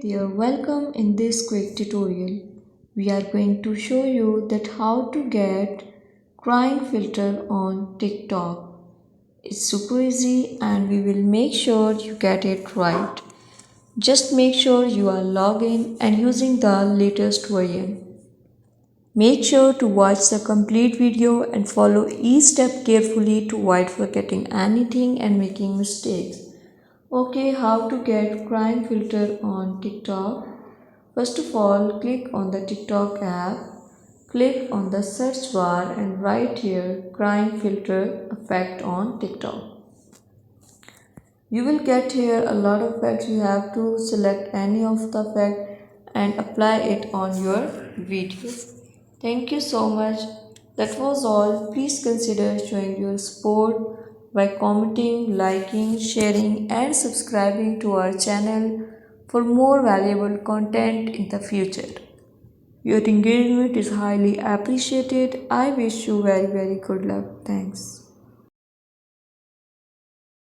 there, welcome in this quick tutorial. We are going to show you that how to get crying filter on TikTok. It's super easy and we will make sure you get it right. Just make sure you are logged in and using the latest version. Make sure to watch the complete video and follow each step carefully to avoid forgetting anything and making mistakes. Okay, how to get crying filter on TikTok? First of all, click on the TikTok app, click on the search bar and write here crying filter effect on TikTok. You will get here a lot of effects. You have to select any of the effect and apply it on your video. Thank you so much. That was all. Please consider showing your support by commenting, liking, sharing, and subscribing to our channel for more valuable content in the future. Your engagement is highly appreciated. I wish you very good luck. Thanks.